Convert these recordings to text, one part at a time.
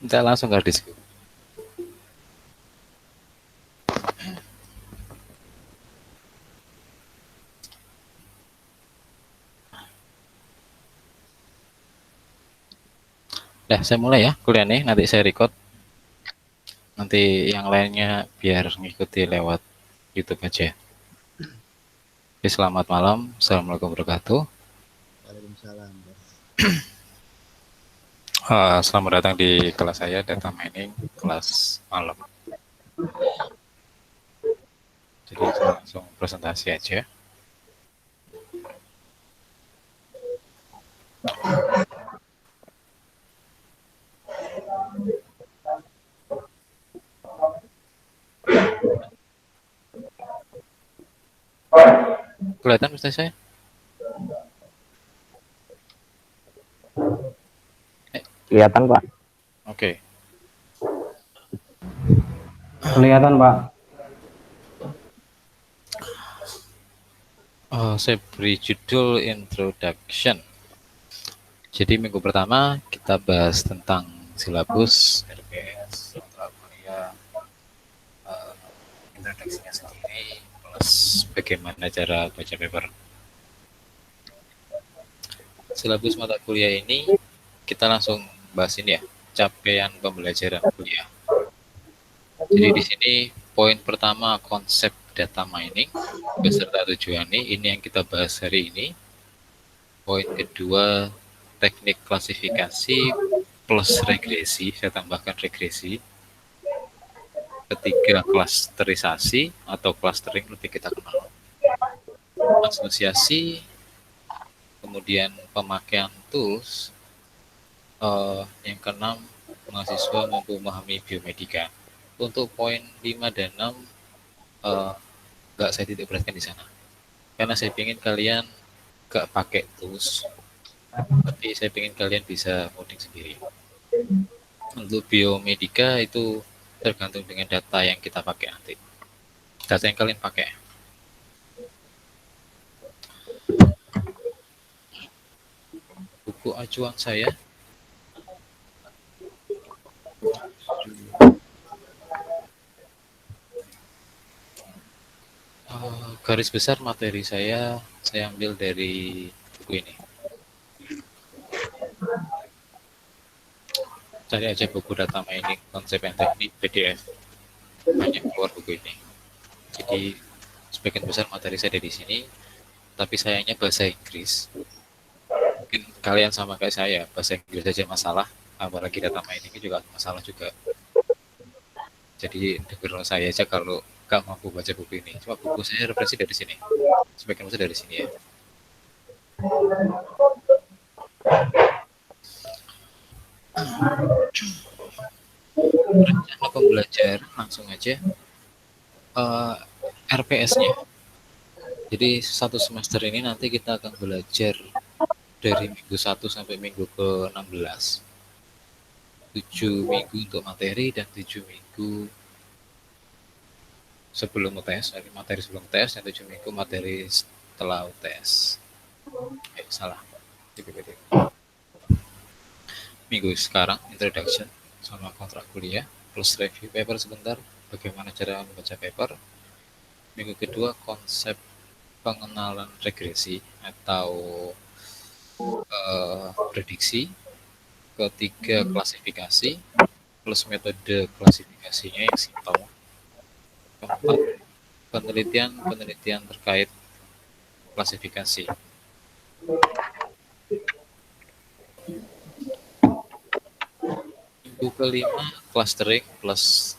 Minta langsung ke disk. Nah, saya mulai ya kuliah nih, nanti saya record. Nanti yang lainnya biar ngikuti lewat YouTube aja. Oke, selamat malam. Assalamualaikum warahmatullahi wabarakatuh. Waalaikumsalam. Selamat datang di kelas saya, Data Mining, kelas malam. Jadi saya langsung presentasi aja. Kelihatan Ustaz saya? Kelihatan, Pak. Oke. Kelihatan, Pak. Saya beri judul Introduction. Jadi minggu pertama kita bahas tentang silabus, RPS, mata kuliah, introduksinya sendiri, plus bagaimana cara baca paper. Silabus mata kuliah ini kita langsung bahas ini ya, capaian pembelajaran kuliah. Jadi di sini poin pertama konsep data mining beserta tujuannya, ini yang kita bahas hari ini. Poin kedua teknik klasifikasi plus regresi, saya tambahkan regresi. Ketiga klasterisasi atau clustering lebih kita kenal. Asosiasi, kemudian pemakaian tools. Yang keenam, mahasiswa mampu memahami biomedika. Untuk poin 5 dan 6 nggak saya titik beratkan di sana. Karena saya ingin kalian nggak pakai tools, tapi saya ingin kalian bisa coding sendiri. Untuk biomedika itu tergantung dengan data yang kita pakai nanti. Data yang kalian pakai. Buku acuan saya garis besar materi saya ambil dari buku ini. Cari aja buku data mining konsep yang teknik PDF, banyak keluar buku ini. Jadi sebagian besar materi saya dari sini, tapi sayangnya bahasa Inggris. Mungkin kalian sama kayak saya, bahasa Inggris aja masalah, apalagi data mining juga masalah juga. Jadi dengar saya aja kalau nggak mampu baca buku ini. Cuma buku saya referensi dari sini, sebagian besar dari sini ya. Rencana pembelajaran langsung aja. RPS-nya. Jadi satu semester ini nanti kita akan belajar dari minggu 1 sampai minggu ke-16. 7 minggu untuk materi dan 7 minggu sebelum UTS, materi sebelum UTS dan 7 minggu materi setelah UTS. Salah. Minggu sekarang introduction sama kontrak kuliah plus review paper sebentar, bagaimana cara membaca paper. Minggu kedua konsep pengenalan regresi atau prediksi. Ketiga klasifikasi plus metode klasifikasinya yang simpel. Keempat penelitian terkait klasifikasi. Minggu kelima clustering plus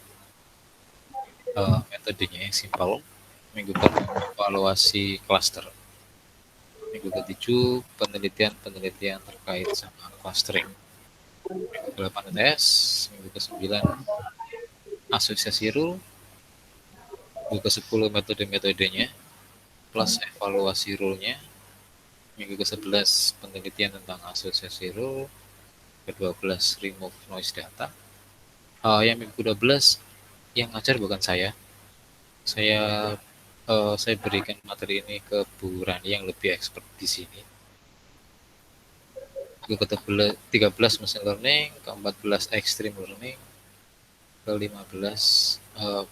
metodenya yang simpel. Minggu ke-6 evaluasi cluster. Minggu ke-7 penelitian terkait sama clustering. Minggu ke-8 UTS, minggu ke-9 asosiasi rule, minggu ke-10 metode-metodenya plus evaluasi rule-nya. Minggu ke-11 penelitian tentang asosiasi rule, ke-12 remove noise data. Yang minggu ke-12 yang ngajar bukan saya. Saya berikan materi ini ke Bu Rani yang lebih expert di sini. ke-13 machine learning, ke-14 extreme learning, ke-15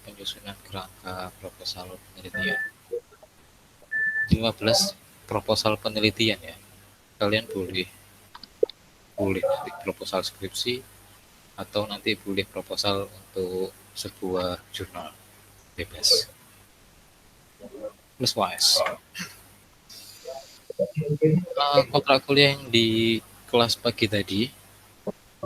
penyusunan kerangka proposal penelitian. 15 proposal penelitian ya. Kalian boleh nanti proposal skripsi atau nanti boleh proposal untuk sebuah jurnal, bebas. Plus wise. Kontrak kuliah yang di kelas pagi tadi,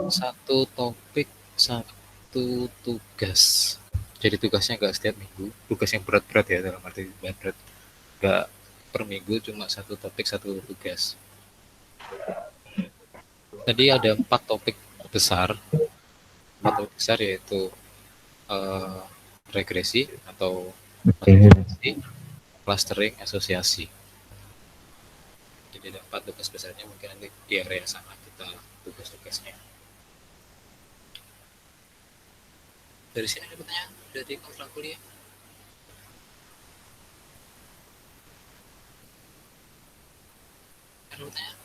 satu topik, satu tugas. Jadi tugasnya nggak setiap minggu, tugas yang berat-berat ya, dalam arti berat-berat. Nggak per minggu, cuma satu topik, satu tugas. Tadi ada 4 topik besar. 4 topik besar yaitu regresi atau klasifikasi, clustering, asosiasi. Jadi ada 4 tugas besarnya, mungkin nanti di area sana kita tugas-tugasnya. Dari sini ada pertanyaan dari kontrak kuliah? Ada pertanyaan?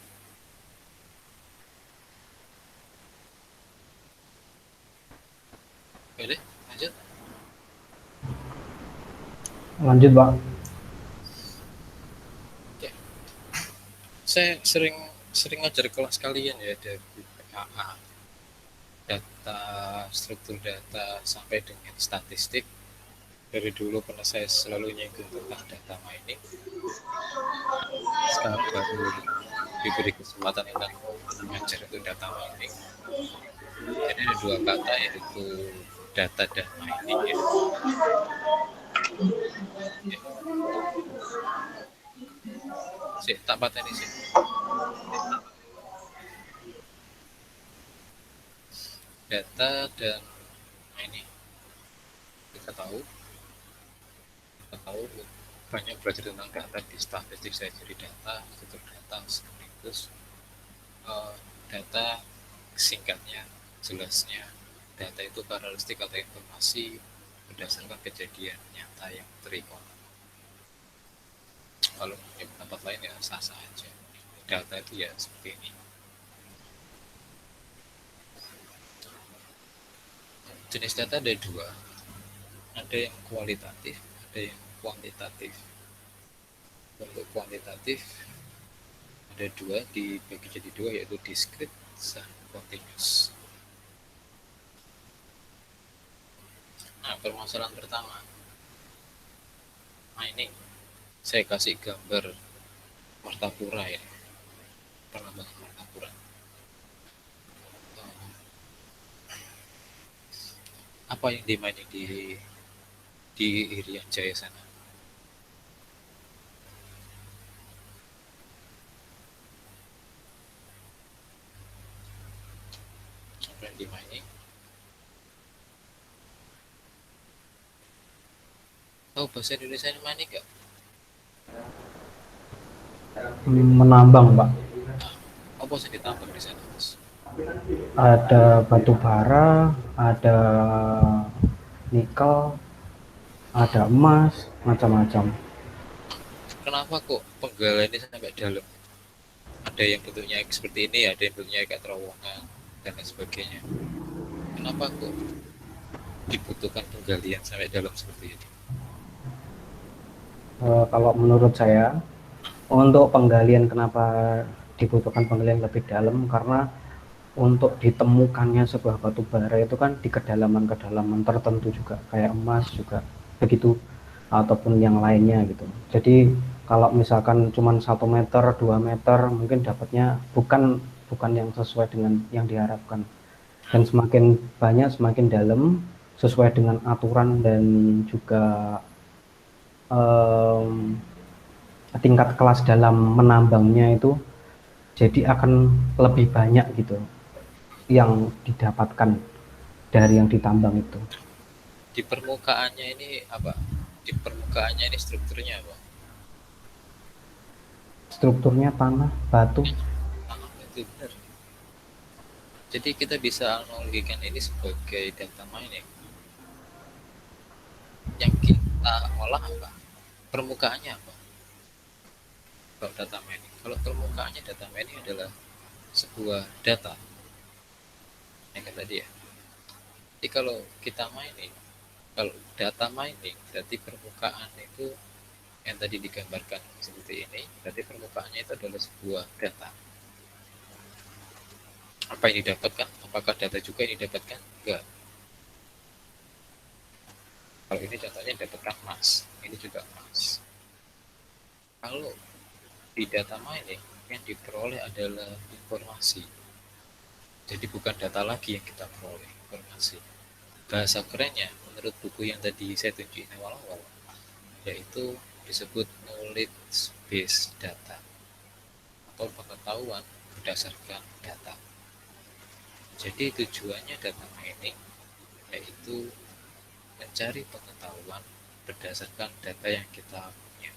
Boleh, lanjut. Lanjut, Pak. Oke. Saya sering ngajar kelas kalian ya dari PKA, data, struktur data sampai dengan statistik. Dari dulu karena saya selalu nyinggung tentang data mining, sekarang baru diberi kesempatan untuk mengajar itu data mining. Jadi ada 2 kata yaitu data dan mining ya. Tak pateni sih. Data dan mining. Kita tahu banyak belajar tentang data di statistik, saya jadi data, struktur data, sekaligus data singkatnya, jelasnya, data itu karakteristik atau informasi berdasarkan kejadian nyata yang terikon. Kalau punya pendapat lain ya sah-sah aja. Data itu ya seperti ini. Jenis data ada 2, ada yang kualitatif, ada yang kuantitatif. Untuk kuantitatif ada 2, dibagi jadi 2 yaitu discrete dan continuous. Nah, permasalahan pertama, ini saya kasih gambar Martapura ya, penambangan Martapura. Apa yang di-mining di Irian Jaya sana? Apa yang di-mining? Tahu bahasa Indonesia ini mining nggak? Menambang, Pak. Apa sih ditambang di sana, Mas? Ada batu bara, ada nikel, ada emas, macam-macam. Kenapa kok penggalian ini sampai dalam? Ada yang bentuknya seperti ini, ada yang bentuknya kayak terowongan dan lain sebagainya. Kenapa kok dibutuhkan penggalian sampai dalam seperti ini? Kalau menurut saya, untuk penggalian kenapa dibutuhkan penggalian lebih dalam, karena untuk ditemukannya sebuah batu bara itu kan di kedalaman-kedalaman tertentu juga, kayak emas juga begitu, ataupun yang lainnya gitu. Jadi kalau misalkan cuma 1 meter, 2 meter, mungkin dapatnya bukan yang sesuai dengan yang diharapkan. Dan semakin banyak, semakin dalam, sesuai dengan aturan dan juga tingkat kelas dalam menambangnya itu, jadi akan lebih banyak gitu yang didapatkan dari yang ditambang itu. Di permukaannya ini apa? Di permukaannya ini strukturnya apa? Strukturnya tanah, batu. Itu benar. Jadi kita bisa analogikan ini sebagai data mining. Yang kita olah apa? Permukaannya apa? Kalau data mining. Kalau permukaannya data mining adalah sebuah data yang tadi ya. Jadi kalau kita mining, kalau data mining berarti permukaan itu yang tadi digambarkan seperti ini, berarti permukaannya itu adalah sebuah data. Apa yang didapatkan? Apakah data juga yang didapatkan? Enggak. Kalau ini contohnya dapatkan emas, ini juga emas. Kalau di data mining yang diperoleh adalah informasi. Jadi bukan data lagi yang kita peroleh, informasi. Bahasa kerennya menurut buku yang tadi saya tunjukin awal-awal, yaitu disebut knowledge based data atau pengetahuan berdasarkan data. Jadi tujuannya data mining yaitu mencari pengetahuan berdasarkan data yang kita punya.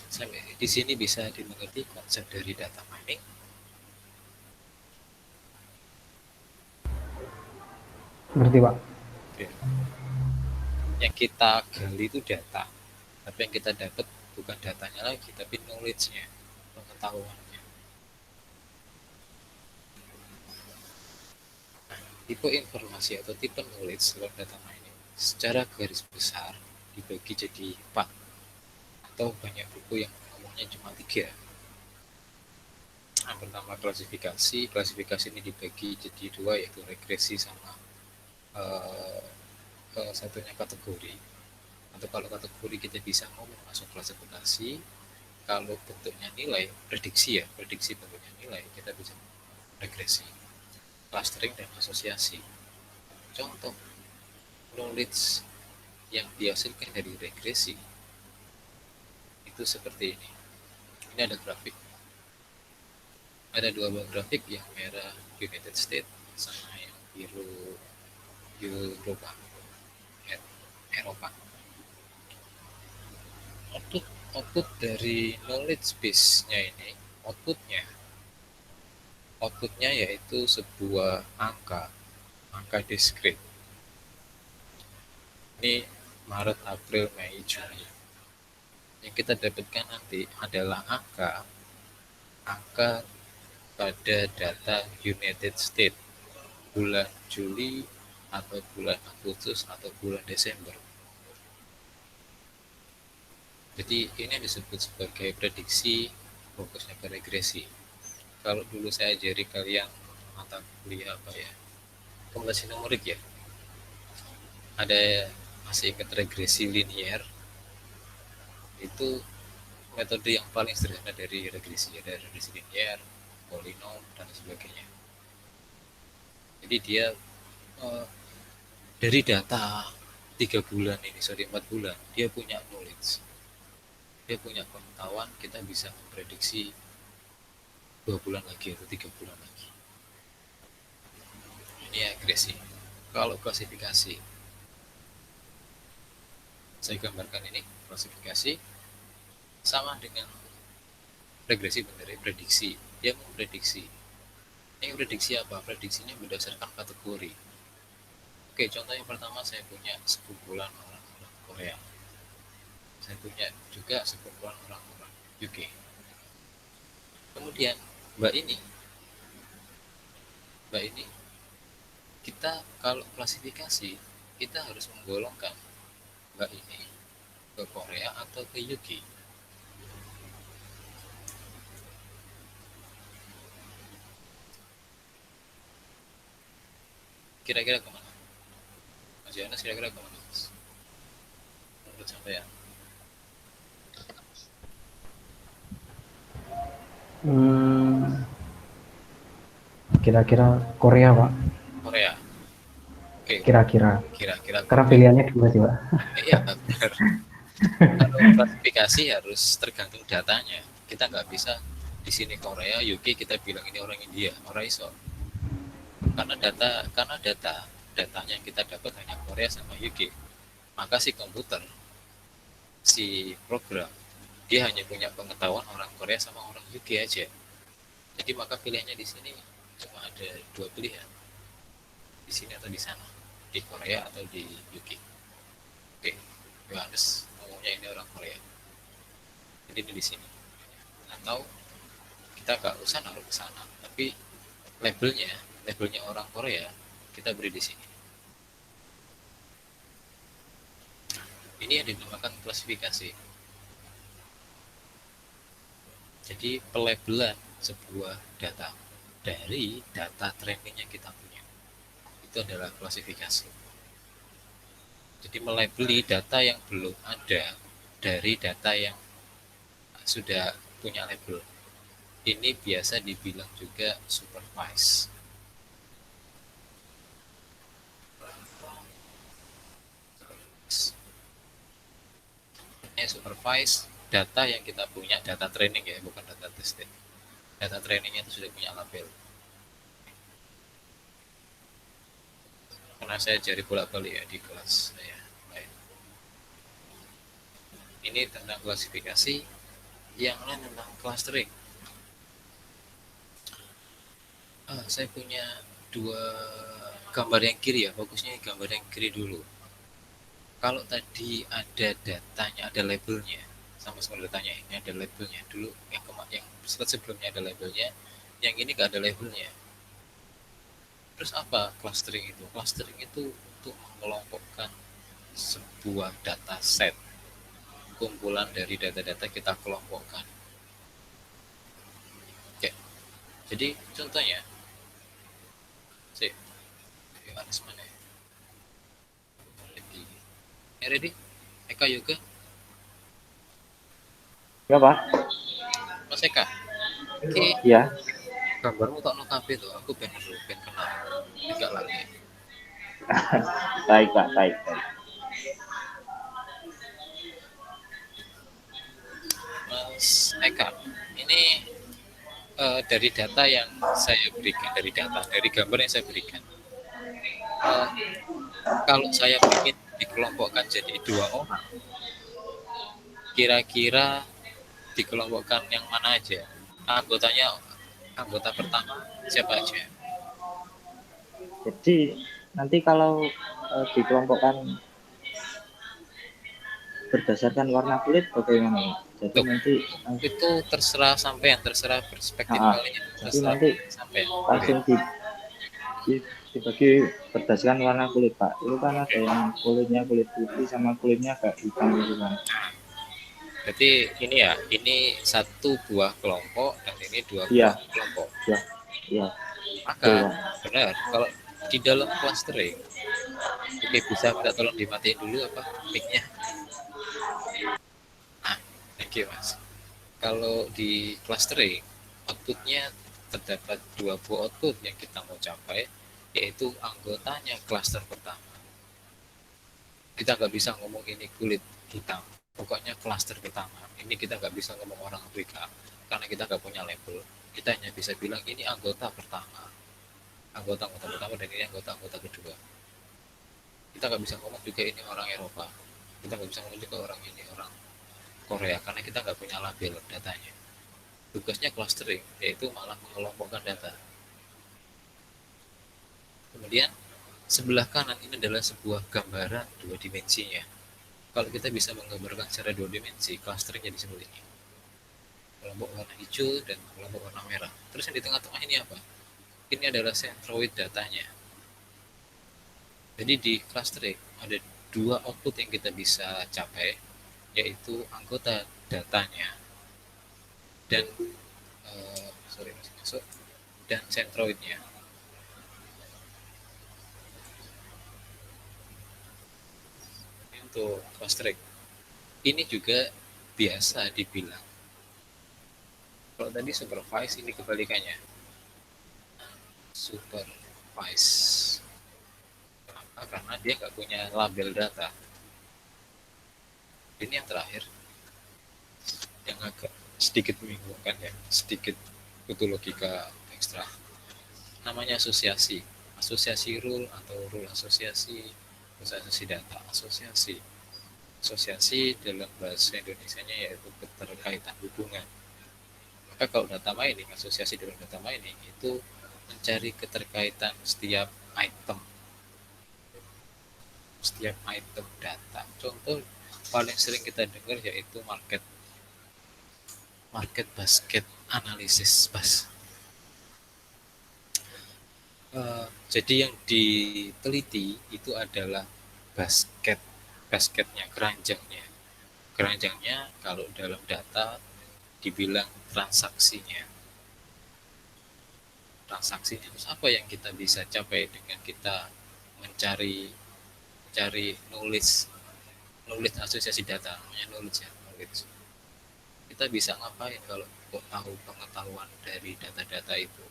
Sampai di sini bisa dimengerti konsep dari data mining. Ngerti, Pak? Yang kita gali itu data, tapi yang kita dapat bukan datanya lagi, tapi knowledge-nya, pengetahuannya. Nah, tipe informasi atau tipe knowledge dalam data mining secara garis besar dibagi jadi 4, atau banyak buku yang ngomongnya cuma 3. Yang pertama klasifikasi. Klasifikasi ini dibagi jadi 2, yaitu regresi sama satunya kategori. Atau kalau kategori kita bisa ngomong masuk klasifikasi, kalau bentuknya nilai, prediksi ya, prediksi bentuknya nilai, kita bisa regresi, clustering, dan asosiasi. Contoh knowledge yang dihasilkan dari regresi itu seperti ini. Ini ada grafik. Ada 2 buah grafik, yang merah United States sama yang biru Eropa. Eropa. Output dari knowledge base-nya ini, outputnya yaitu sebuah angka diskrit. Ini Maret, April, Mei, Juni. Yang kita dapatkan nanti adalah angka pada data United States bulan Juli atau bulan Agustus atau bulan Desember. Jadi ini disebut sebagai prediksi, fokusnya ke regresi. Kalau dulu saya ajari kalian mata kuliah apa ya, kombinasi numerik ya, ada masih ingat regresi linier, itu metode yang paling sederhana dari regresi, ada regresi linier, polinom, dan sebagainya. Jadi dia dari data 4 bulan, dia punya knowledge, dia punya pengetahuan, kita bisa memprediksi 2 bulan lagi atau 3 bulan lagi. Ini regresi. Kalau klasifikasi, saya gambarkan ini klasifikasi sama dengan regresi, benar, prediksi. Dia memprediksi. Ini prediksi apa? Prediksinya berdasarkan kategori. Oke, contoh yang pertama, saya punya sekumpulan orang-orang Korea. Saya punya juga sekumpulan orang-orang UK. Kemudian Mbak ini, kita kalau klasifikasi, kita harus menggolongkan Mbak ini ke Korea atau ke UK. Kira-kira kemana? Mas Yohanes, kira-kira kemana, Mas? Menurut sampai ya? Kira-kira Korea, Pak. Korea. Oke. Kira-kira. Kira-kira. Karena pilihannya dua sih, Pak. Iya, benar. Kalau klasifikasi harus tergantung datanya. Kita nggak bisa di sini Korea, UK kita bilang ini orang India, orang iso. Karena datanya yang kita dapat hanya Korea sama UK. Maka si komputer, si program, dia hanya punya pengetahuan orang Korea sama orang UK aja. Jadi maka pilihannya di sini cuma ada 2 pilihan, di sini atau di sana, di Korea atau di UK. Oke, Yohanes ngomongnya ini orang Korea, jadi ini di sini. Atau kita nggak usah naruh ke sana, tapi labelnya orang Korea kita beri di sini. Ini yang dinamakan klasifikasi. Jadi pelabelan sebuah data dari data training yang kita punya itu adalah klasifikasi. Jadi melabeli data yang belum ada dari data yang sudah punya label. Ini biasa dibilang juga supervise. Supervise data yang kita punya, data training ya, bukan data testing. Data trainingnya itu sudah punya label. Karena saya jari bolak-balik ya di kelas saya lain. Ini tentang klasifikasi, yang lain tentang clustering. Saya punya dua gambar yang kiri ya, fokusnya gambar yang kiri dulu. Kalau tadi ada datanya, ada labelnya, sama sekali datanya ini ada labelnya. Dulu yang sebelumnya ada labelnya, yang ini nggak ada labelnya. Terus apa clustering itu? Clustering itu untuk mengelompokkan sebuah data set, kumpulan dari data-data kita kelompokkan. Oke, jadi contohnya, mana ya? Ready? Eka Yoga? Ya Pak. Mas Eka? Oke. Ya. Gambarmu tak nokabe tuh, aku pengen kenal. Enggak lagi. Baik Pak, baik. Mas Eka, ini dari data yang saya berikan, dari gambar yang saya berikan. Kalau saya ingin dikelompokkan jadi 2 orang, kira-kira dikelompokkan yang mana aja? Anggota pertama siapa aja? Jadi nanti kalau dikelompokkan berdasarkan warna kulit bagaimana? Jadi nanti itu terserah sampean, terserah perspektif kalian. Jadi nanti sampean langsung dibagi berdasarkan warna kulit Pak. Itu kan ada yang kulitnya kulit putih sama kulitnya agak hitam gitu kan. Berarti ini satu buah kelompok dan ini dua buah kelompok. Iya. Maka benar, kalau di dalam clustering, oke, bisa minta tolong dimatiin dulu apa mic-nya. Thank you Mas. Kalau di clustering, outputnya terdapat 2 buah output yang kita mau capai, yaitu anggotanya cluster pertama. Kita nggak bisa ngomong ini kulit hitam, pokoknya cluster pertama. Ini kita nggak bisa ngomong orang Afrika karena kita nggak punya label. Kita hanya bisa bilang ini anggota pertama, anggota pertama, dan ini anggota kedua. Kita nggak bisa ngomong juga ini orang Eropa, kita nggak bisa ngomong juga orang ini orang Korea karena kita nggak punya label datanya. Tugasnya clustering yaitu malah mengelompokkan data. Kemudian sebelah kanan ini adalah sebuah gambaran 2 dimensinya. Kalau kita bisa menggambarkan secara 2 dimensi, clustering jadi seperti ini. Kelompok warna hijau dan kelompok warna merah. Terus yang di tengah-tengah ini apa? Ini adalah centroid datanya. Jadi di clustering ada 2 output yang kita bisa capai, yaitu anggota datanya dan dan centroidnya. Untuk clustering ini juga biasa dibilang, kalau tadi supervise, ini kebalikannya, supervise. Kenapa? Karena dia nggak punya label data. Ini yang terakhir yang agak sedikit membingungkan ya, sedikit butuh logika ekstra, namanya asosiasi rule atau rule asosiasi data. Asosiasi dalam bahasa Indonesianya yaitu keterkaitan hubungan. Maka kalau data mining, asosiasi dalam data mining itu mencari keterkaitan setiap item data. Contoh paling sering kita dengar yaitu market. market basket analisis, Mas. Jadi yang diteliti itu adalah basketnya, keranjangnya kalau dalam data dibilang transaksinya terus apa yang kita bisa capai dengan kita mencari mencari nulis nulis asosiasi data, namanya nulis. Kita bisa ngapain kalau tahu pengetahuan dari data-data itu,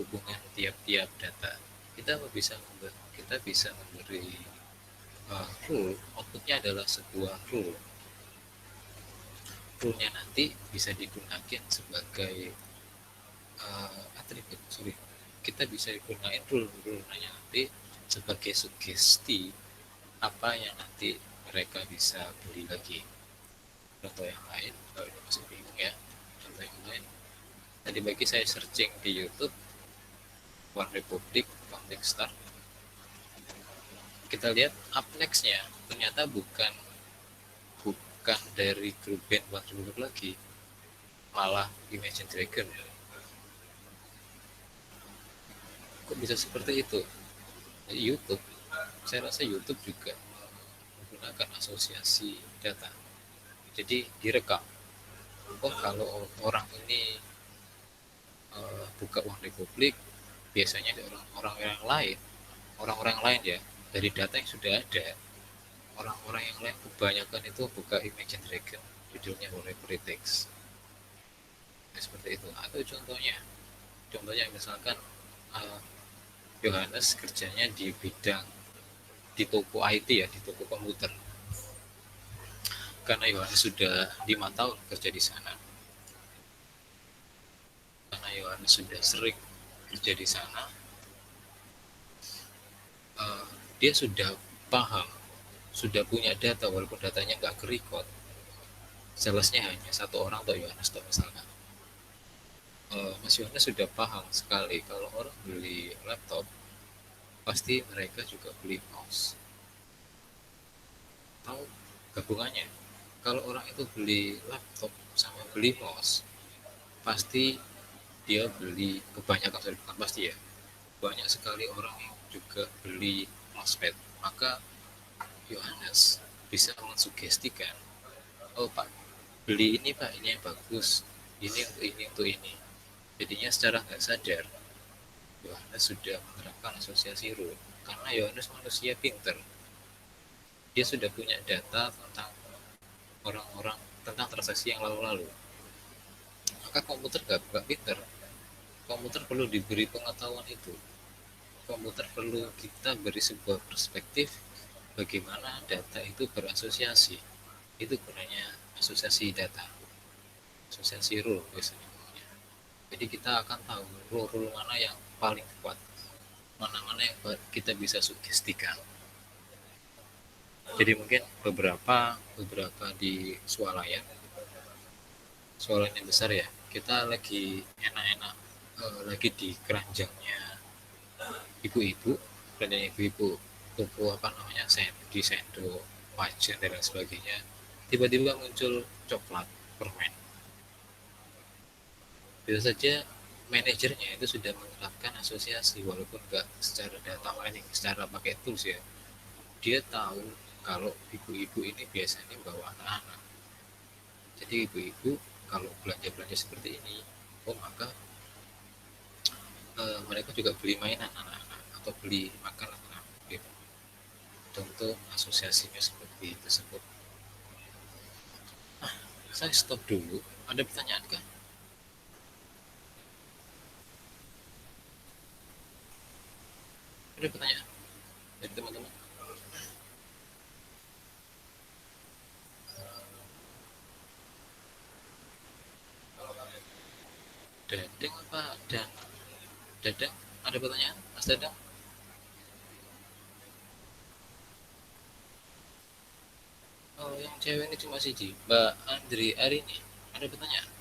hubungan tiap-tiap data. Kita bisa memberi rule. Outputnya adalah sebuah rule. Rule-nya nanti bisa digunakan sebagai atribut. Kita bisa gunain rule-nya nanti sebagai sugesti apa yang nanti mereka bisa beli lagi. Contoh yang lain, kalau ini masih bingung ya, contoh yang lain. Tadi bagi saya searching di YouTube One Republic Counting Star. Kita lihat up next-nya ternyata bukan dari grup band One Republic lagi, malah Imagine Dragon. Kok bisa seperti itu? YouTube, saya rasa YouTube juga menggunakan asosiasi data. Jadi direkam. Oh, kalau orang ini buka One Republic, biasanya orang-orang lain ya, dari data yang sudah ada, orang-orang yang lain kebanyakan itu buka Imagine Dragon, judulnya One Republic. Nah, seperti itu. Atau contohnya misalkan Yohanes kerjanya di bidang di toko IT ya, di toko komputer. Karena Yohanes sudah 5 tahun kerja di sana. Karena Yohanes sudah sering kerja di sana, dia sudah paham, sudah punya data walaupun datanya nggak ke-record. Salesnya hanya satu orang atau Yohanes atau misalkan. Mas Yohanes sudah paham sekali kalau orang beli laptop pasti mereka juga beli mouse. Tahu gabungannya? Kalau orang itu beli laptop sama beli mouse, pasti dia beli, kebanyakan, bukan pasti ya, banyak sekali orang yang juga beli mousepad. Maka Yohanes bisa mensugestikan, oh Pak, beli ini Pak, ini yang bagus, ini untuk ini. Jadinya secara nggak sadar Yohanes sudah menerapkan asosiasi rule, karena Yohanes manusia pinter. Dia sudah punya data tentang orang-orang, tentang transaksi yang lalu-lalu. Maka komputer nggak pinter. Komputer perlu diberi pengetahuan itu. Komputer perlu kita beri sebuah perspektif bagaimana data itu berasosiasi. Itu gunanya asosiasi data, asosiasi rule biasanya. Jadi kita akan tahu rule mana yang paling kuat, mana-mana yang kita bisa sugestikan. Jadi mungkin beberapa di swalayan besar ya, kita lagi enak-enak lagi di keranjangnya ibu-ibu toko apa namanya, di sendok, wajan dan lain sebagainya, tiba-tiba muncul coklat, permen. Bisa saja manajernya itu sudah menerapkan asosiasi walaupun nggak secara data mining, secara pakai tools ya. Dia tahu kalau ibu-ibu ini biasanya bawa anak-anak. Jadi ibu-ibu kalau belanja-belanja seperti ini, oh maka mereka juga beli mainan anak-anak atau beli makanan anak-anak gitu. Contoh asosiasinya seperti tersebut. Saya stop dulu. Ada pertanyaan kan? Ada pertanyaan dari teman-teman? Dadang apa? Dadang? Ada pertanyaan? Mas Dadang? Oh, yang cewek ini cuma siji. Mbak Andri Arini. Ada pertanyaan?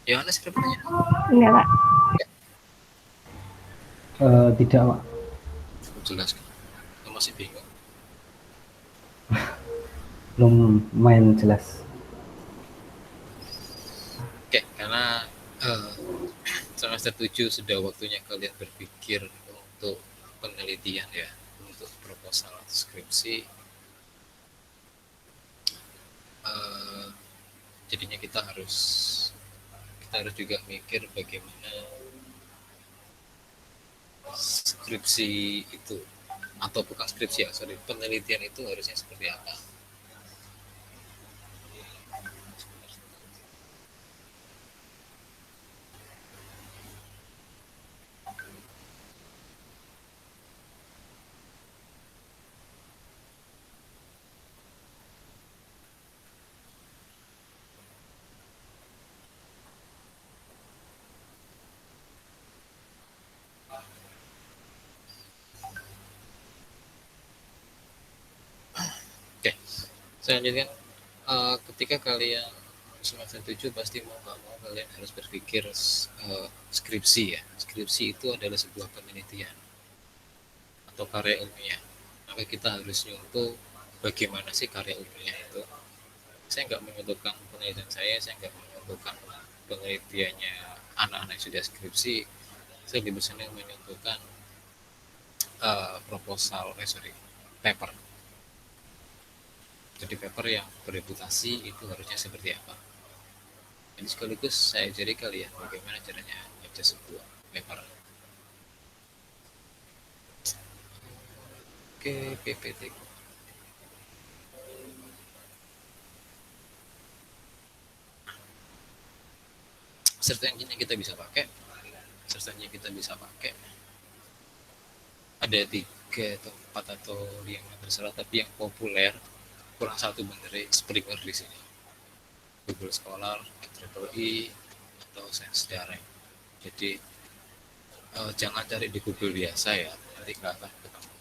Yohanes ada pertanyaan? Enggak, Pak. Tidak, Pak. Jelas kan? Masih bingung. belum main jelas. Oke, karena eh, semester 7 sudah waktunya kalian berpikir untuk penelitian ya, untuk proposal skripsi. Eh, jadinya kita harus juga mikir bagaimana skripsi itu, atau bukan skripsi ya, sorry, penelitian itu harusnya seperti apa. Oke, selanjutnya ketika kalian semester 7 pasti mau nggak mau kalian harus berpikir skripsi ya. Skripsi itu adalah sebuah penelitian atau karya ilmiah. Maka kita harus nyontoh bagaimana sih karya ilmiah itu. Saya nggak menyontohkan penelitian saya nggak menyontohkan penelitiannya anak-anak yang sudah skripsi. Saya lebih senang menyontohkan proposal, paper. Jadi paper yang bereputasi itu harusnya seperti apa. Jadi sekaligus saya ajari kalian bagaimana caranya baca sebuah paper. Oke, PPT. Search engine yang kita bisa pakai, ada 3 atau 4 atau 5 terserah, tapi yang populer kurang satu bener Springer di sini. Google Scholar, IEEE, atau Sains Direct. Jadi jangan cari di Google biasa ya, nanti nggak akan ketemu.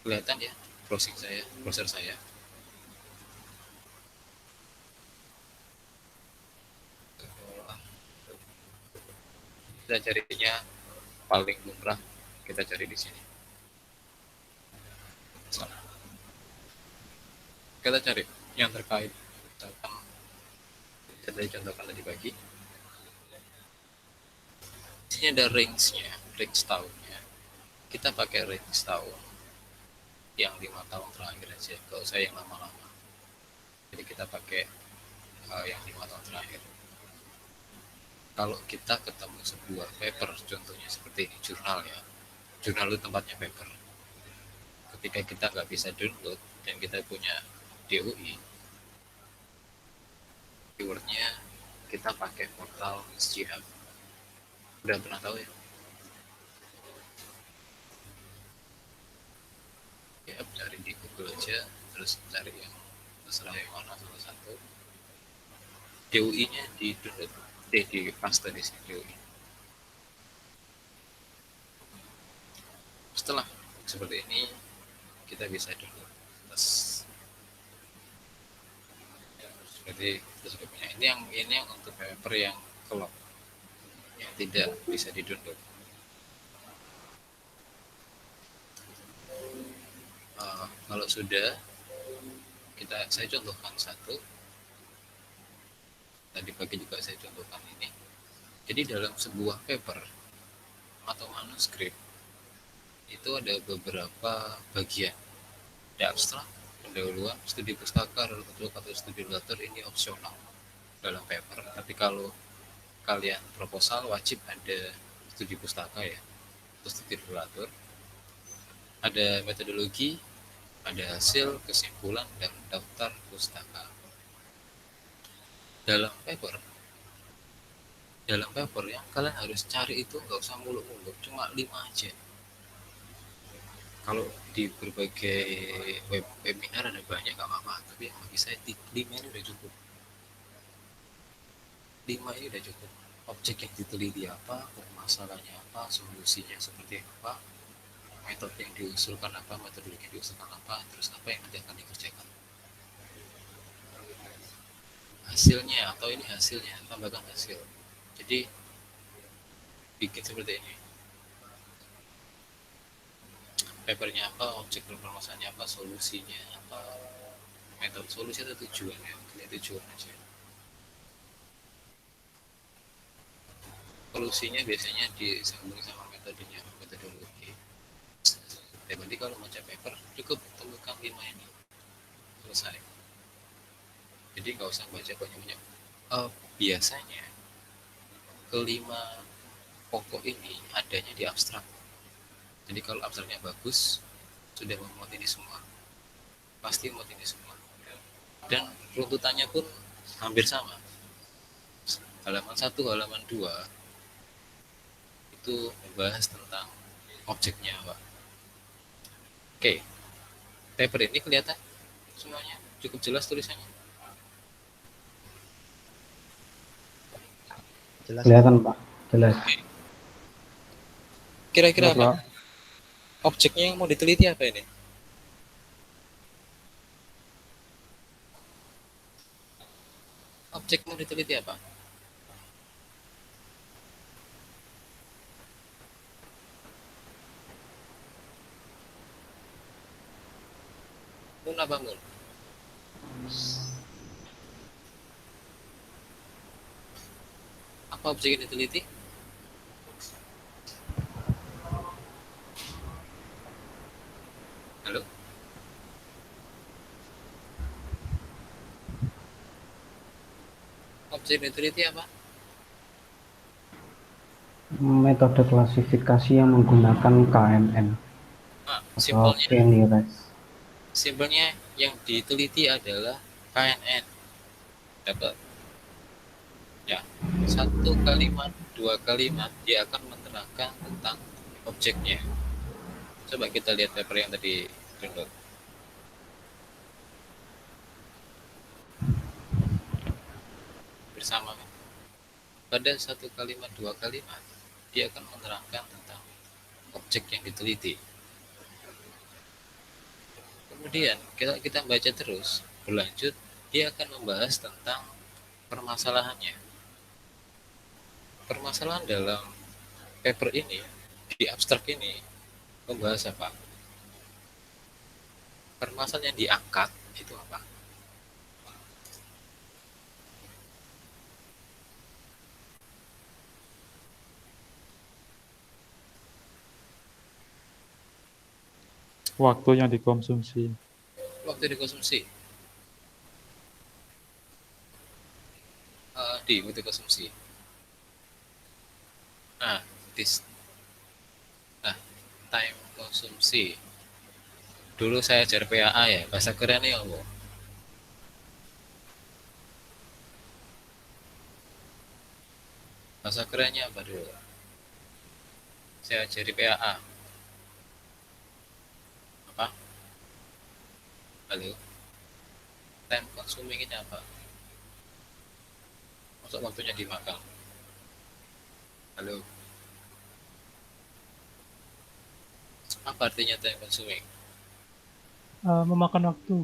Kelihatan ya browser saya. Kita carinya paling murah, kita cari di sini. Kita cari yang terkait misalkan saya contohkan tadi pagi. Di sini ada range tahunnya. Kita pakai range tahun yang 5 tahun terakhir aja, gak usah yang lama-lama. Jadi kita pakai yang 5 tahun terakhir. Kalau kita ketemu sebuah paper, contohnya seperti ini, jurnal ya. Jurnal itu tempatnya paper. Ketika kita nggak bisa download dan kita punya DOI, keywordnya kita pakai portal SGHub. Udah pernah tahu ya? Ya, cari di Google aja, terus cari yang terserah yang mana salah satu. DOI-nya di download, di paste di sini DOI. Setelah seperti ini, kita bisa download. Terus seperti kita sudah punya ini yang untuk paper yang kelop, yang tidak bisa di download. Kalau sudah, saya contohkan satu. Tadi pagi juga saya contohkan ini. Jadi dalam sebuah paper atau manuskrip itu ada beberapa bagian. Ada abstrak, pendahuluan, studi pustaka, atau studi literatur, ini opsional dalam paper. Tapi kalau kalian proposal wajib ada studi pustaka ya, atau studi literatur. Ada metodologi, ada hasil, kesimpulan, dan daftar pustaka. Dalam paper yang kalian harus cari itu nggak usah muluk-muluk, cuma 5 aja. Kalau di berbagai webinar ada banyak nggak apa-apa, tapi yang bagi saya 5 ini udah cukup. 5 ini udah cukup. Objek yang diteliti apa, masalahnya apa, solusinya seperti apa, metode yang diusulkan apa, metodologi yang diusulkan apa, terus apa yang nanti akan dikerjakan. Hasilnya, atau ini hasilnya, tambahkan hasil. Jadi bikin seperti ini. Papernya apa, objek permasalahannya apa, solusinya apa, metode solusi atau tujuan ya, ini tujuan aja. Solusinya biasanya disambung sama metodenya, metodologi. Jadi kalau mau cek paper cukup temukan 5 ini, selesai. Jadi nggak usah baca banyak-banyak. Biasanya kelima pokok ini adanya di abstrak. Jadi kalau abstraknya bagus, sudah memuat ini semua, pasti memuat ini semua. Dan runtutannya pun hampir sama. Halaman 1, halaman 2 itu membahas tentang objeknya, Pak. Oke, paper ini kelihatan semuanya, cukup jelas tulisannya. Jelas. Kelihatan Pak, jelas. Kira-kira Jelas, apa? Pak. Objeknya yang mau diteliti apa ini? Objek mau diteliti apa? Mun apa mun? Apa objek yang diteliti? Halo? Objek yang diteliti apa? Metode klasifikasi yang menggunakan KMN Nah, atau K-nearest. simpelnya yang diteliti adalah KNN. Dapat? Ya, 1 kalimat, 2 kalimat, dia akan menerangkan tentang objeknya. Coba kita lihat paper yang tadi download. Bersama. Pada 1 kalimat, 2 kalimat, dia akan menerangkan tentang objek yang diteliti. Kemudian kita baca terus, berlanjut, dia akan membahas tentang permasalahannya. Permasalahan dalam paper ini, di abstrak ini, membahas apa? Permasalahan yang diangkat itu apa? Waktu yang dikonsumsi. Waktu dikonsumsi. Waktu dikonsumsi. Nah, time konsumsi. Dulu saya ajar PAA ya, bahasa kerennya apa? Bahasa kerennya apa dulu? Saya ajari PAA. Apa? Halo? Time consuming ini apa? Masuk waktunya dimakan. Halo? Apa artinya time consuming? Memakan waktu.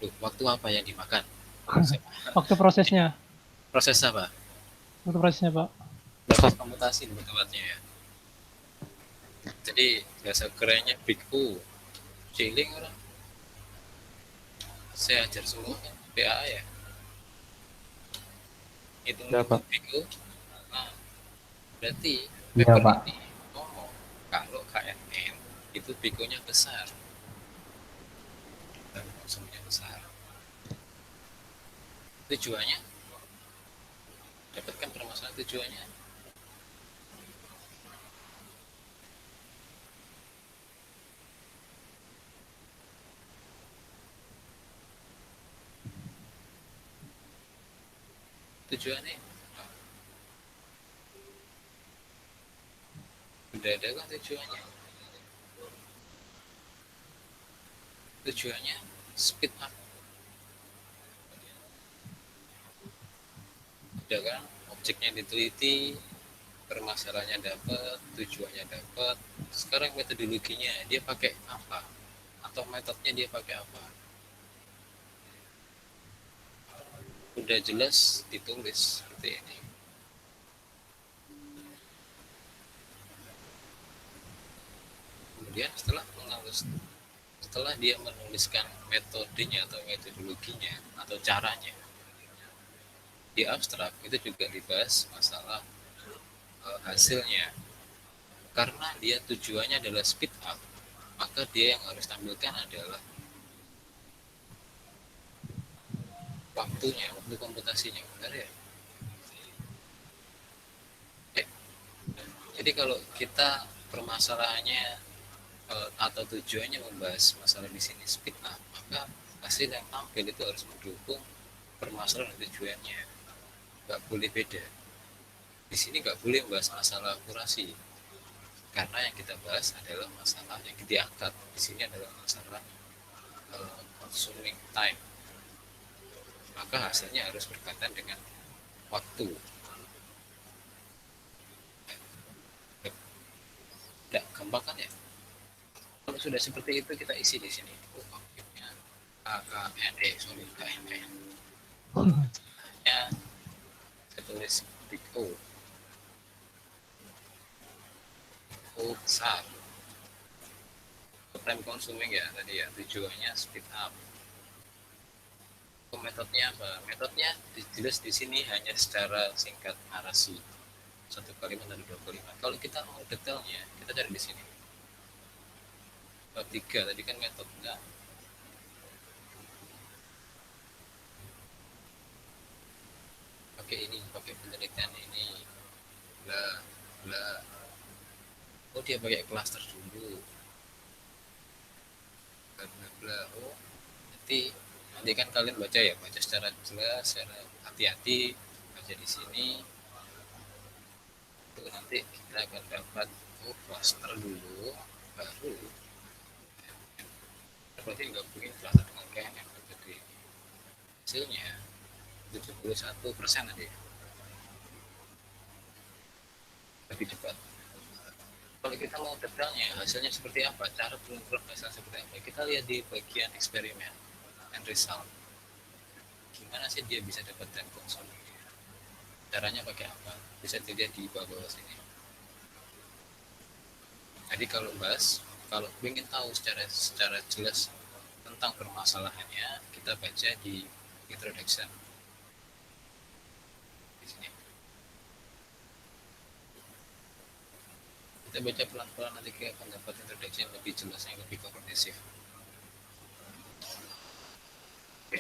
Loh, waktu apa yang dimakan? Waktu prosesnya. Proses apa? Waktu prosesnya, Pak. Proses komputasi lebih tepatnya ya. Jadi bahasa kerennya big U. Chilling orang. Saya ajar semua kan PAA ya. Itu Ya, Pak. big U. Nah, berarti Ya, paper Pak. ini ngomong kalau KNN itu big U-nya besar. Dan konsumnya besar. Tujuannya dapatkan permasalahan tujuannya. Tujuannya udah ada kan tujuannya? Tujuannya speed up. Udah kan? Objeknya diteliti, permasalahannya dapat, tujuannya dapat. Sekarang metodologinya dia pakai apa? Atau metodenya dia pakai apa? Udah jelas ditulis seperti ini. Kemudian setelah setelah dia menuliskan metodenya atau metodologinya atau caranya di abstrak, itu juga dibahas masalah hasilnya. Karena dia tujuannya adalah speed up, maka dia yang harus tampilkan adalah waktunya, waktu komputasinya, benar ya? Jadi kalau kita permasalahannya atau tujuannya membahas masalah di sini speed up, maka hasil yang tampil itu harus mendukung permasalahan dan tujuannya. Nggak boleh beda. Di sini nggak boleh membahas masalah akurasi, karena yang kita bahas adalah masalah yang diangkat di sini adalah masalah consuming time. Maka hasilnya harus berkaitan dengan waktu. Tidak gampang kan ya? Kalau sudah seperti itu kita isi di sini. Objeknya KNN. Ya, saya tulis big O. O besar. Time consuming ya tadi ya, tujuannya speed up. Metodenya apa? Metodnya jelas di sini hanya secara singkat narasi. 1 kalimat dan 2 kalimat. Kalau kita mau detailnya, kita cari di sini. Bab 3 tadi kan metodenya. Pakai ini, pakai penelitian ini. Bla bla. Oh, dia pakai cluster dulu. Bla bla bla. Oh, nanti kan kalian baca ya, baca secara jelas, secara hati-hati, baca di sini. Nanti kita akan dapat cluster dulu, baru berarti gabungin cluster dengan KNN. Jadi hasilnya 71% tadi, lebih cepat. Kalau kita mau detailnya hasilnya seperti apa, cara pengumpulan hasil seperti apa, kita lihat di bagian eksperimen and result. Gimana sih dia bisa dapat time consuming? Caranya pakai apa? Bisa dilihat di bawah sini. Jadi kalau ingin tahu secara jelas tentang permasalahannya, kita baca di introduction. Di sini. Kita baca pelan-pelan, nanti kita akan dapat introduction lebih jelas, yang lebih komprehensif. Oke.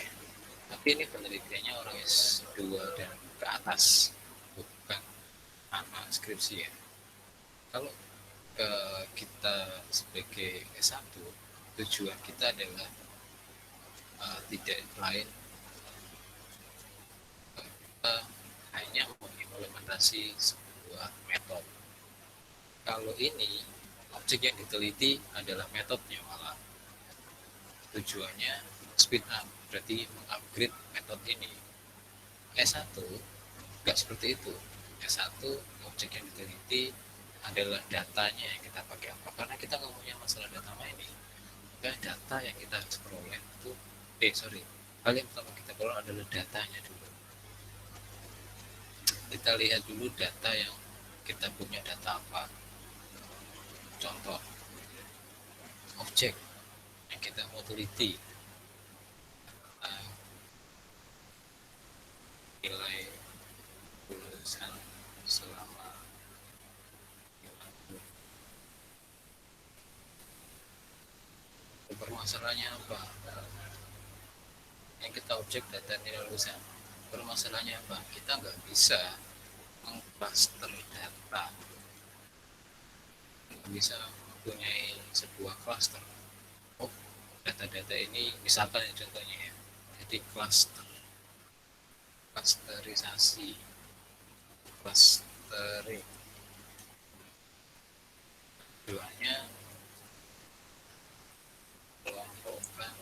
Tapi ini penelitiannya orang S2 dan ke atas, bukan anak skripsi ya. Kalau kita sebagai S1, tujuan kita adalah tidak lain, kita hanya mengimplementasi sebuah metode. Kalau ini objek yang diteliti adalah metodenya, malah tujuannya speed up, berarti mengupgrade metode ini. S1 nggak seperti itu. S1 objek yang diteliti adalah datanya yang kita pakai apa, karena kita ngomongnya masalah data mining. Data yang kita peroleh itu hal yang pertama kita peroleh adalah datanya dulu. Kita lihat dulu data yang kita punya, data apa. Contoh objek yang kita mau teliti, nilai lulusan selama permasalahannya apa, yang kita objek data nilai lulusan. Permasalahannya apa? Kita nggak bisa mengcluster data, nggak bisa mempunyai sebuah cluster. Oh, data-data ini misalkan ya, contohnya ya, jadi clustering keduanya kelompokkan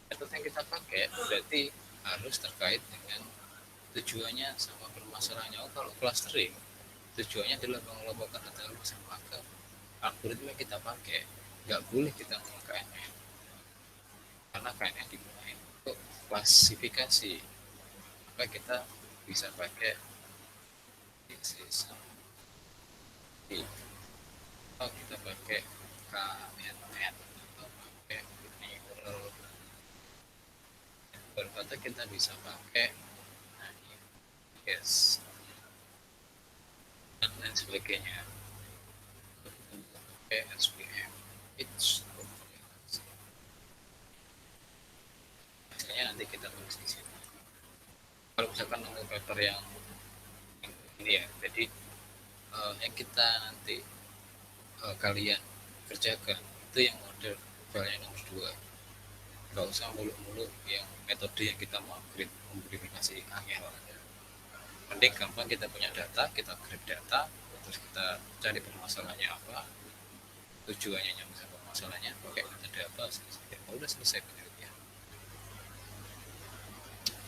metode yang kita pakai berarti harus terkait dengan tujuannya sama permasalahannya. Oh, kalau clustering tujuannya adalah mengelompokkan data lulusan, maka algoritma yang kita pakai nggak boleh kita ngomong KNN, karena KNN digunakan untuk klasifikasi, maka kita bisa pakai Atau kita pakai KNN atau pakai neural network, atau kita bisa pakai yes dan lain sebagainya, pakai SPM it's hasilnya nanti kita tulis di sini. Kalau misalkan nemu paper yang ini ya, jadi yang kita nanti kalian kerjakan itu yang model filenya nomor 2, nggak usah muluk-muluk yang metode yang kita mau upgrade memverifikasi angel. Mending gampang, kita punya data, kita grab data, terus kita cari permasalahannya apa, tujuannya nyampe sama permasalahannya, pakai metode apa, selesai. Udah selesai penelitian.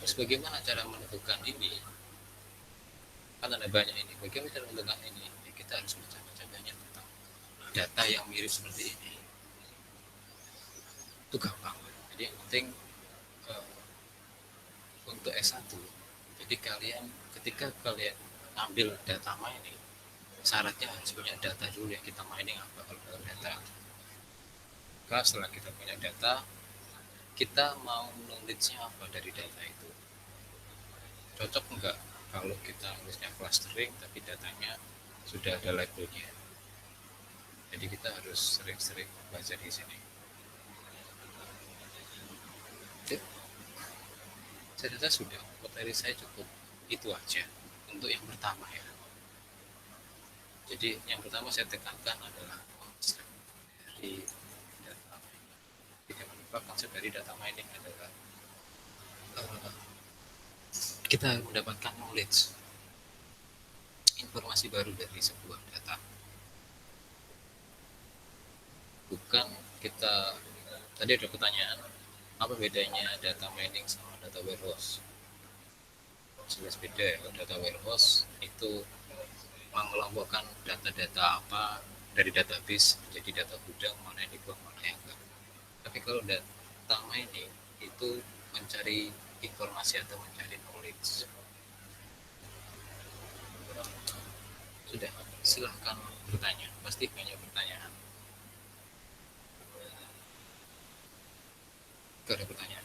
Terus bagaimana cara menentukan ini? Kan ada banyak ini. Bagaimana cara menentukan ini? Ya, kita harus baca-baca banyak tentang data yang mirip seperti ini. Itu gampang. Jadi yang penting untuk S1, jadi kalian ketika kalian ambil data mining, syaratnya harus punya data dulu yang kita mining apa. Kalau data, maka setelah kita punya data, kita mau knowledge-nya apa dari data itu, cocok enggak kalau kita nulisnya clustering tapi datanya sudah ada labelnya. Jadi kita harus sering-sering baca di sini. Oke. Saya rasa sudah, materi saya cukup itu aja untuk yang pertama ya. Jadi yang pertama saya tekankan adalah konsep dari data mining. Jangan lupa konsep dari data mining adalah kita mendapatkan knowledge, informasi baru dari sebuah data. Bukan kita, tadi ada pertanyaan, apa bedanya data mining sama data warehouse? Jelas beda ya. Data warehouse itu mengelompokkan data-data apa dari database menjadi data gudang, mana yang dibuang, mana yang enggak. Tapi kalau data mining itu mencari informasi atau mencari knowledge. Sudah, silahkan bertanya, pasti banyak pertanyaan. Gak ada pertanyaan,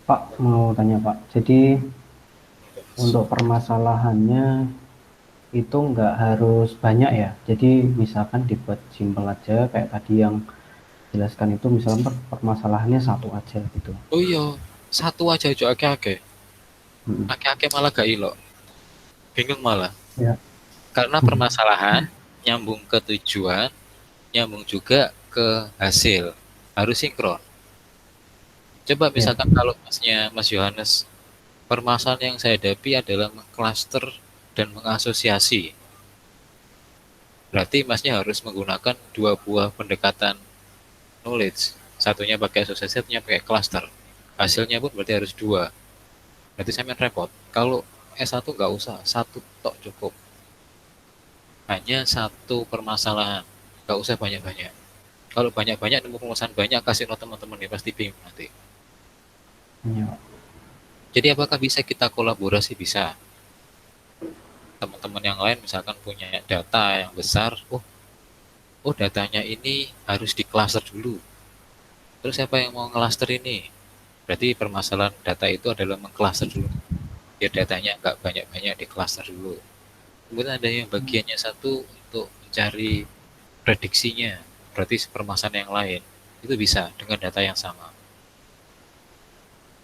Pak, mau tanya Pak, jadi untuk permasalahannya itu nggak harus banyak ya, jadi misalkan dibuat simpel aja kayak tadi yang jelaskan itu, misalkan permasalahannya satu aja gitu. Oh iya, satu aja aja ake-ake. Ake-ake malah gak ilok. Bingung malah. Ya. Karena permasalahan nyambung ke tujuan, nyambung juga ke hasil. Harus sinkron. Coba misalkan kalau Mas Yohanes, permasalahan yang saya hadapi adalah mengcluster dan mengasosiasi. Berarti Masnya harus menggunakan dua buah pendekatan knowledge. Satunya pakai asosiasi, satunya pakai cluster. Hasilnya pun berarti harus dua. Berarti saya main repot. Kalau S1 nggak usah, satu tok cukup. Hanya satu permasalahan, nggak usah banyak-banyak. Kalau banyak-banyak nemu permasalahan banyak, kasih note teman-teman ya, pasti bingung nanti. Ya. Jadi apakah bisa kita kolaborasi? Bisa. Teman-teman yang lain misalkan punya data yang besar, oh datanya ini harus di cluster dulu. Terus siapa yang mau cluster ini? Berarti permasalahan data itu adalah mengcluster dulu. Biar datanya nggak banyak-banyak di cluster dulu. Kemudian ada yang bagiannya satu untuk mencari prediksinya. Berarti permasalahan yang lain itu bisa dengan data yang sama.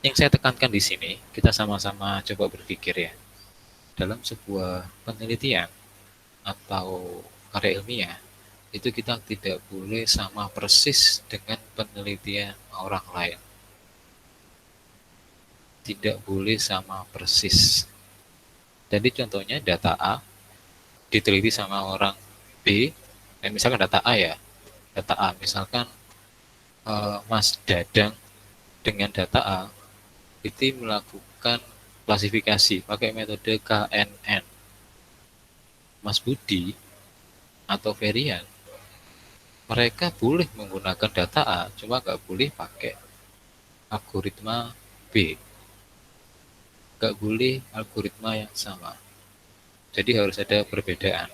Yang saya tekankan di sini, kita sama-sama coba berpikir ya. Dalam sebuah penelitian atau karya ilmiah, itu kita tidak boleh sama persis dengan penelitian orang lain. Tidak boleh sama persis. Jadi contohnya data A diteliti sama orang B, dan misalkan data A ya, data A misalkan Mas Dadang dengan data A itu melakukan klasifikasi pakai metode KNN. Mas Budi atau Ferian, mereka boleh menggunakan data A, cuma nggak boleh pakai algoritma B. Nggak boleh algoritma yang sama. Jadi harus ada perbedaan.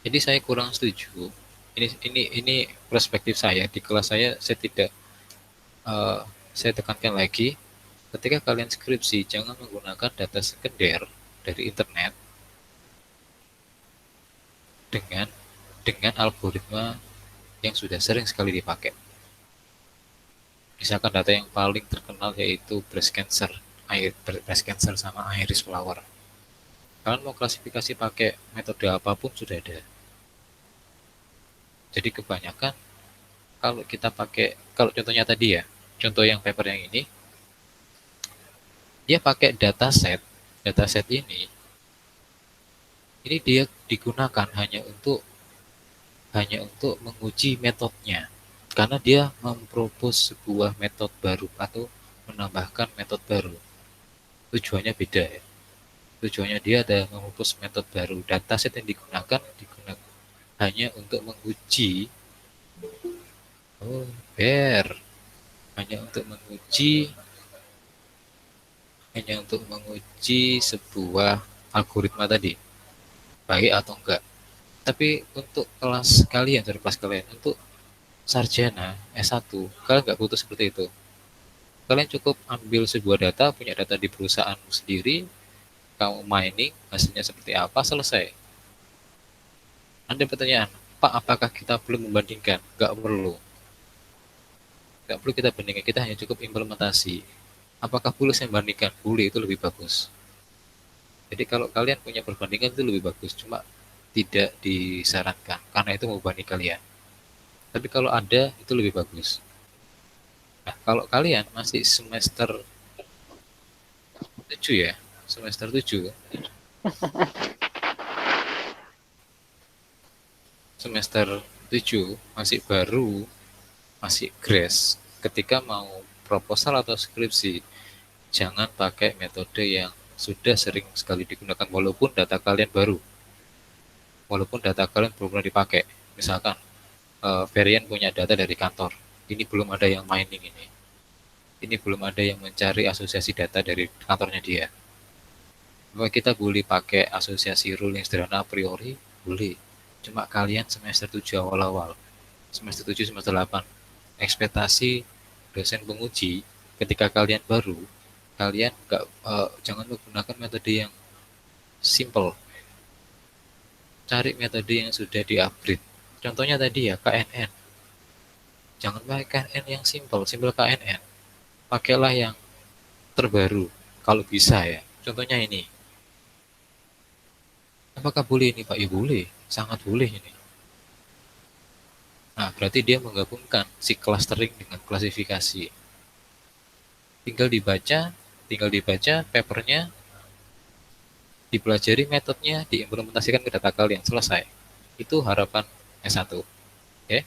Jadi saya kurang setuju. Ini perspektif saya di kelas saya tidak eh, saya tekankan lagi ketika kalian skripsi jangan menggunakan data sekunder dari internet dengan algoritma yang sudah sering sekali dipakai. Misalkan data yang paling terkenal yaitu breast cancer sama iris flower. Kalian mau klasifikasi pakai metode apapun sudah ada. Jadi kebanyakan kalau contohnya tadi ya, contoh yang paper yang dia pakai dataset ini dia digunakan hanya untuk menguji metodenya, karena dia mempropos sebuah metode baru atau menambahkan metode baru. Tujuannya beda ya. Tujuannya dia ada mempropos metode baru. Dataset yang digunakan hanya untuk menguji bear hanya untuk menguji sebuah algoritma tadi baik atau enggak. Tapi untuk kelas kalian untuk sarjana S1 kalian nggak butuh seperti itu. Kalian cukup ambil sebuah data, punya data di perusahaanmu sendiri, kamu mining hasilnya seperti apa, selesai. Ada pertanyaan, Pak, apakah kita perlu membandingkan? Nggak perlu. Nggak perlu kita bandingkan, kita hanya cukup implementasi. Apakah boleh saya bandingkan? Boleh, itu lebih bagus. Jadi kalau kalian punya perbandingan itu lebih bagus, cuma tidak disarankan, karena itu membebani kalian. Tapi kalau ada, itu lebih bagus. Nah, kalau kalian masih semester 7 ya, semester 7, semester 7 masih baru, masih grace, ketika mau proposal atau skripsi, jangan pakai metode yang sudah sering sekali digunakan walaupun data kalian baru. Walaupun data kalian belum pernah dipakai. Misalkan Varian punya data dari kantor. Ini belum ada yang mining ini. Ini belum ada yang mencari asosiasi data dari kantornya dia. Bahwa kita boleh pakai asosiasi rule yang sederhana a priori, boleh. Cuma kalian semester 7 awal-awal, semester 7, semester 8, ekspektasi dosen penguji ketika kalian baru, kalian jangan menggunakan metode yang simple. Cari metode yang sudah di-upgrade. Contohnya tadi ya, KNN. Jangan pakai KNN yang simple KNN. Pakailah yang terbaru, kalau bisa ya. Contohnya ini. Apakah boleh ini Pak? Ya boleh, sangat boleh ini. Nah, berarti dia menggabungkan si clustering dengan klasifikasi. Tinggal dibaca papernya, dipelajari metodenya, diimplementasikan ke data kalian, selesai. Itu harapan S1. Oke.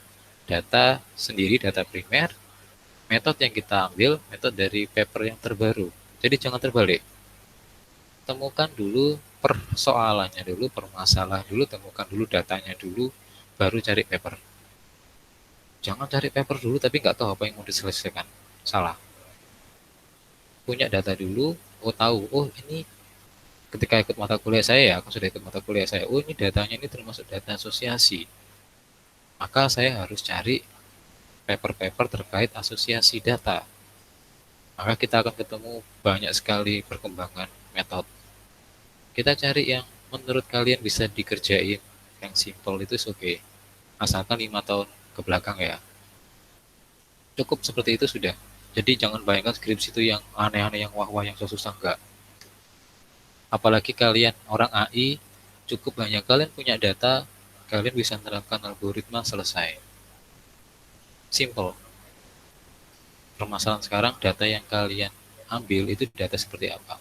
Data sendiri, data primer, metode yang kita ambil, metode dari paper yang terbaru. Jadi jangan terbalik. Temukan dulu persoalannya dulu, permasalahan dulu, temukan dulu datanya dulu, baru cari paper. Jangan cari paper dulu tapi nggak tahu apa yang mau diselesaikan. Salah. Punya data dulu, tahu, ini ketika ikut mata kuliah saya ya, aku sudah ikut mata kuliah saya, ini datanya ini termasuk data asosiasi. Maka saya harus cari paper-paper terkait asosiasi data. Maka kita akan ketemu banyak sekali perkembangan metode. Kita cari yang menurut kalian bisa dikerjain, yang simple itu oke. Asalkan 5 tahun ke belakang ya. Cukup seperti itu sudah. Jadi jangan bayangkan skripsi itu yang aneh-aneh, yang wah-wah, yang susah, enggak. Apalagi kalian orang AI, cukup hanya kalian punya data, kalian bisa menerapkan algoritma, selesai. Simple. Permasalahan sekarang data yang kalian ambil itu data seperti apa.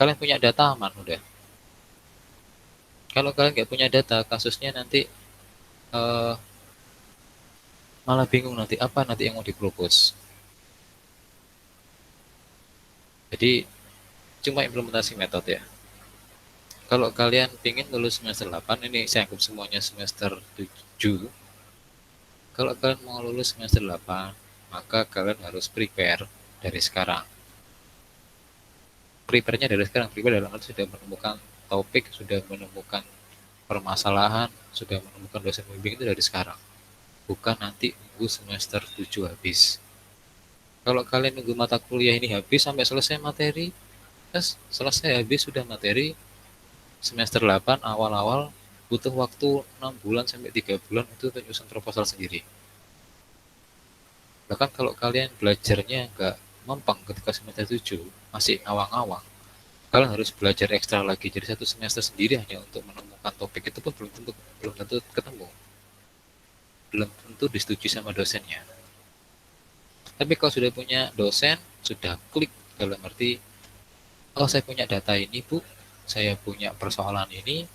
Kalian punya data aman udah. Kalau kalian nggak punya data, kasusnya nanti malah bingung nanti apa nanti yang mau dipropos. Jadi cuma implementasi metode ya. Kalau kalian ingin lulus semester 8, ini saya anggap semuanya semester 7. Kalau kalian mau lulus semester 8, maka kalian harus prepare dari sekarang. prepare-nya dari sekarang. Prepare dalam arti sudah menemukan topik, sudah menemukan permasalahan, sudah menemukan dosen pembimbing itu dari sekarang. Bukan nanti nunggu semester 7 habis. Kalau kalian nunggu mata kuliah ini habis sampai selesai materi, terus selesai habis sudah materi semester 8 awal-awal butuh waktu 6 bulan sampai 3 bulan itu untuk nyusun proposal sendiri. Bahkan kalau kalian belajarnya nggak mempeng ketika semester 7, masih ngawang-ngawang, kalian harus belajar ekstra lagi. Jadi satu semester sendiri hanya untuk menemukan topik itu pun belum tentu ketemu. Belum tentu disetujui sama dosennya. Tapi kalau sudah punya dosen, sudah klik dalam arti, oh saya punya data ini Bu, saya punya persoalan ini,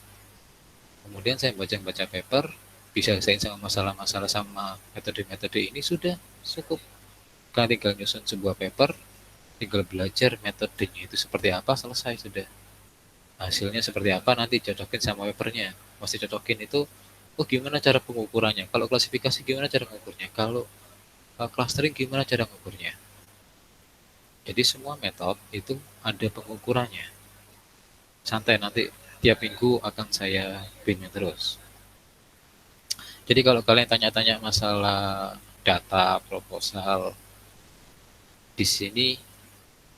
kemudian saya baca-baca paper, bisa selesai sama masalah-masalah sama metode-metode ini sudah cukup. Kalian tinggal nyusun sebuah paper, tinggal belajar metodenya itu seperti apa, selesai sudah. Hasilnya seperti apa nanti cocokin sama papernya. Mesti cocokin itu, oh gimana cara pengukurannya, kalau klasifikasi gimana cara mengukurnya, kalau clustering gimana cara mengukurnya. Jadi semua metode itu ada pengukurannya. Santai, nanti tiap minggu akan saya bimbing terus. Jadi kalau kalian tanya-tanya masalah data, proposal, di sini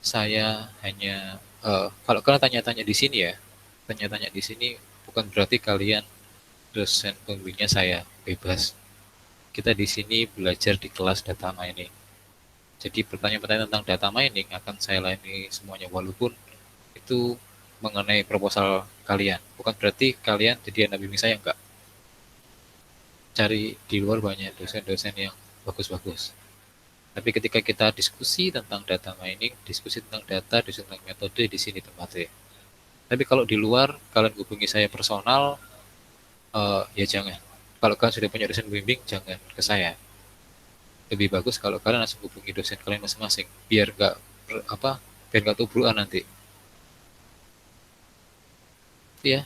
saya hanya kalau kalian tanya-tanya di sini ya, tanya-tanya di sini bukan berarti kalian dosen pembimbingnya saya, bebas. Kita di sini belajar di kelas data mining. Jadi pertanyaan-pertanyaan tentang data mining akan saya layani semuanya, walaupun itu mengenai proposal kalian. Bukan berarti kalian jadi anak bimbing saya, enggak. Cari di luar banyak dosen-dosen yang bagus-bagus. Tapi ketika kita diskusi tentang data mining, diskusi tentang data, diskusi tentang metode, di sini tempatnya. Tapi kalau di luar, kalian hubungi saya personal, ya jangan. Kalau kalian sudah punya dosen pembimbing, jangan ke saya. Lebih bagus kalau kalian langsung hubungi dosen kalian masing-masing, biar nggak tubrukan nanti. Ya,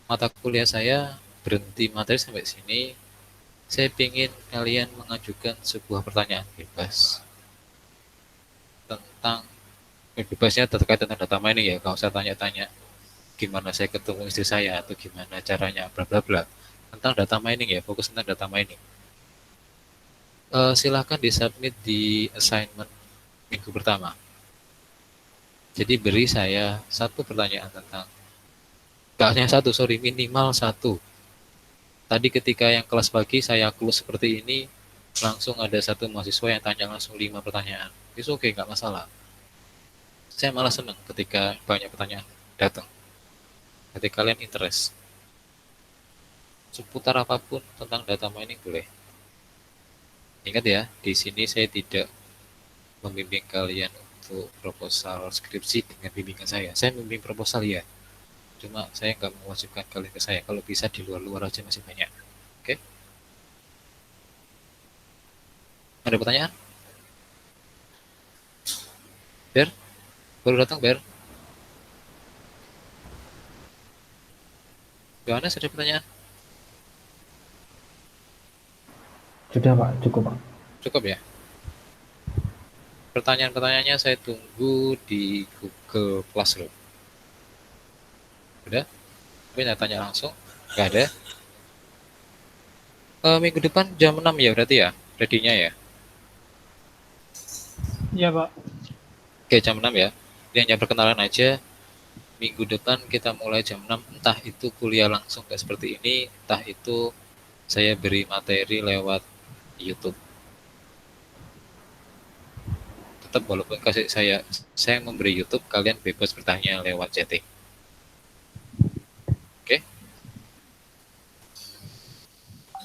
mata kuliah saya berhenti materi sampai sini. Saya ingin kalian mengajukan sebuah pertanyaan bebas tentang bebasnya terkait tentang data mining ya. Kalau saya tanya-tanya gimana saya ketemu istri saya atau gimana caranya bla bla bla tentang data mining ya, fokus tentang data mining. Silahkan disubmit di assignment minggu pertama. Jadi beri saya satu pertanyaan tentang, gak hanya satu, sorry, minimal satu. Tadi ketika yang kelas pagi saya close seperti ini, langsung ada satu mahasiswa yang tanya langsung 5 pertanyaan. Itu oke, nggak masalah. Saya malah senang ketika banyak pertanyaan datang. Ketika kalian interest. Seputar apapun tentang data mining boleh. Ingat ya, di sini saya tidak membimbing kalian untuk proposal skripsi dengan bimbingan saya. Saya membimbing proposal ya. Cuma saya nggak mewajibkan kalian ke saya. Kalau bisa di luar-luar aja masih banyak. Oke? Ada pertanyaan? Ber? Baru datang, Ber? Yohanes, ada pertanyaan? Sudah Pak, cukup Pak. Cukup ya? Pertanyaan-pertanyaannya saya tunggu di Google Classroom. Udah? Tapi tanya langsung? Nggak ada? Minggu depan jam 6 ya berarti ya? Ready-nya ya? Iya, Pak. Oke, jam 6 ya. Ini hanya perkenalan aja. Minggu depan kita mulai jam 6. Entah itu kuliah langsung kayak seperti ini, entah itu saya beri materi lewat YouTube. Tetap walaupun saya memberi YouTube, kalian bebas bertanya lewat chatting. Oke?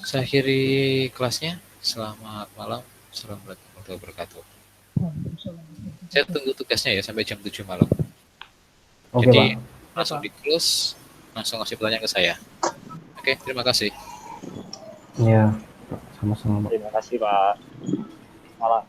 Saya akhiri kelasnya. Selamat malam. Assalamualaikum warahmatullahi wabarakatuh. Saya tunggu tugasnya ya sampai jam 7 malam. Oke Jadi Pak. langsung di close, langsung kasih pertanyaan ke saya. Oke, terima kasih. Ya, sama-sama Pak. Terima kasih Pak. Malam.